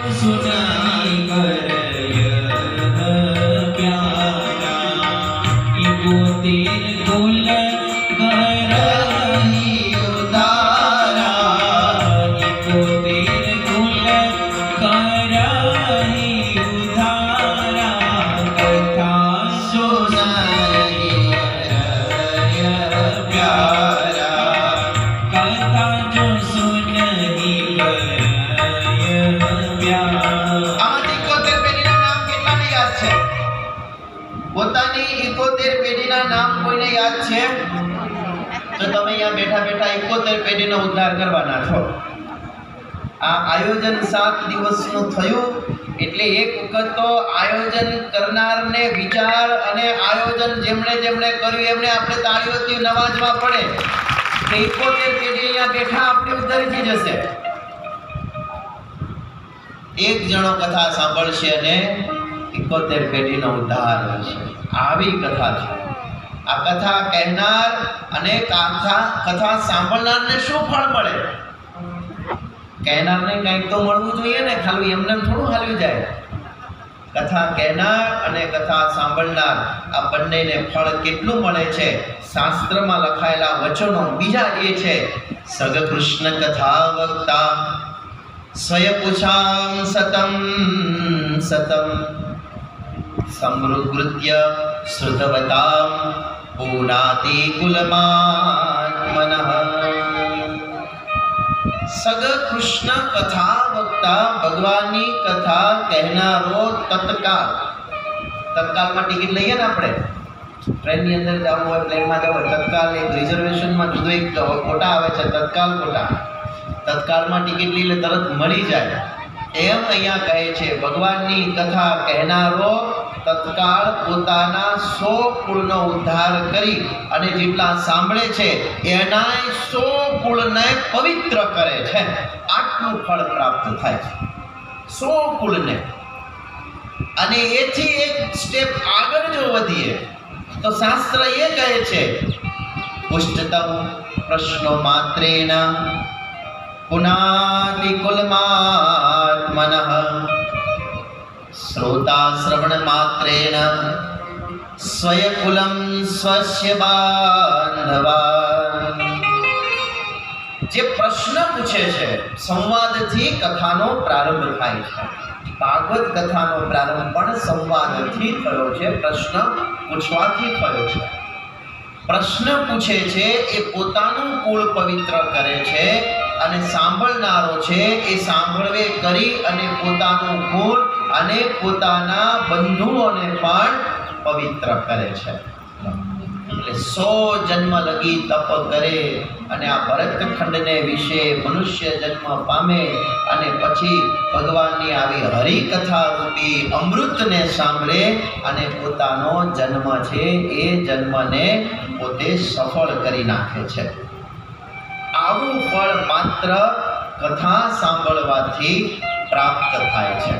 सुनाई करय प्यारा इको तेर कुल करहि उदारा इको तेर कुल करहि उदारा कथा सुनाई करय प्यारा कथा जो सुनहि પોતાની 71 પેઢીના નામ કોઈને યાદ છે તો તમે અહીંયા બેઠા બેઠા 71 પેઢીનો ઉદ્ધાર કરવાના છો. આ આયોજન 7 દિવસનું થયું એટલે એક વખત તો આયોજન કરનારને વિચાર અને આયોજન જેમણે કર્યું એમને આપણે તાળીઓથી નવાજવા પડે કે 71 પેઢી અહીંયા બેઠા આપણે ઉદ્ધાર થઈ જશે. એક જણો કથા સાંભળશે અને 71 પેઢીનો ઉદ્ધાર થશે. આવી કથા છે. આ કથા કહેનાર અને કથા સાંભળનારને શું ફળ મળે? કહેનારને કંઈક તો મળવું જોઈએ ને, ખાલી એમને થોડું હાલ્યું જાય. કથા કહેનાર અને કથા સાંભળનાર આ બંનેને ફળ કેટલું મળે છે? શાસ્ત્રમાં લખાયેલા વચનો બીજા એ છે, સગ કૃષ્ણ કથા વક્તા સ્વયપુષામ સતમ સતમ સમૃગૃત્ય શ્રુતવતામ પૂનાતિ કુલમાત્મનઃ. સગ કૃષ્ણ કથા વક્તા ભગવાનની કથા કહેનારો તત્કાલમાં ટિકિટ લઈએ ને આપણે, ટ્રેનની અંદર જવું હોય, પ્લેનમાં જવું હોય, તત્કાલ એક રિઝર્વેશનમાં જુદો એક કોટા આવે છે, તત્કાલ કોટા. તત્કાલમાં ટિકિટ લઈ લે તરત મળી જાય. એમ અહીંયા કહે છે ભગવાનની કથા કહેનારો તત્કાળ પોતાના 100 કુળનો ઉદ્ધાર કરી અને જેટલા સાંભળે છે એનાય 100 કુળને પવિત્ર કરે છે. આટલું ફળ પ્રાપ્ત થાય છે 100 કુળને. અને એથી એક સ્ટેપ આગળ જો વધીએ તો શાસ્ત્ર એ કહે છે પુષ્ટતમ પ્રશ્નો માત્રેણ પુનાતિ કુલમાત્મનઃ શ્રોતા શ્રવણ માત્રેણ સ્વયકુલમ સ્વસ્ય બાંધવા. જે પ્રશ્ન પૂછે છે, સંવાદથી કથાનો પ્રારંભ થાય છે. ભાગવત કથાનો પ્રારંભ પણ સંવાદથી થયો છે, પ્રશ્ન પૂછવાથી થયો છે. પ્રશ્ન પૂછે છે એ પોતાનું કુળ પવિત્ર કરે છે અને સાંભળનારો છે એ સાંભળવે કરી અને પોતાનું કુળ અને પોતાના બંધુઓને પણ પવિત્ર કરે છે. એટલે 100 જન્મ લગી તપ કરે અને આ ભરતખંડને વિશે મનુષ્ય જન્મ પામે અને પછી ભગવાનની આવી હરિકથા રૂપી અમૃતને સાંભળે અને પોતાનો જન્મ છે એ જન્મને પોતે સફળ કરી નાખે છે. આવું ફળ માત્ર કથા સાંભળવાથી પ્રાપ્ત થાય છે.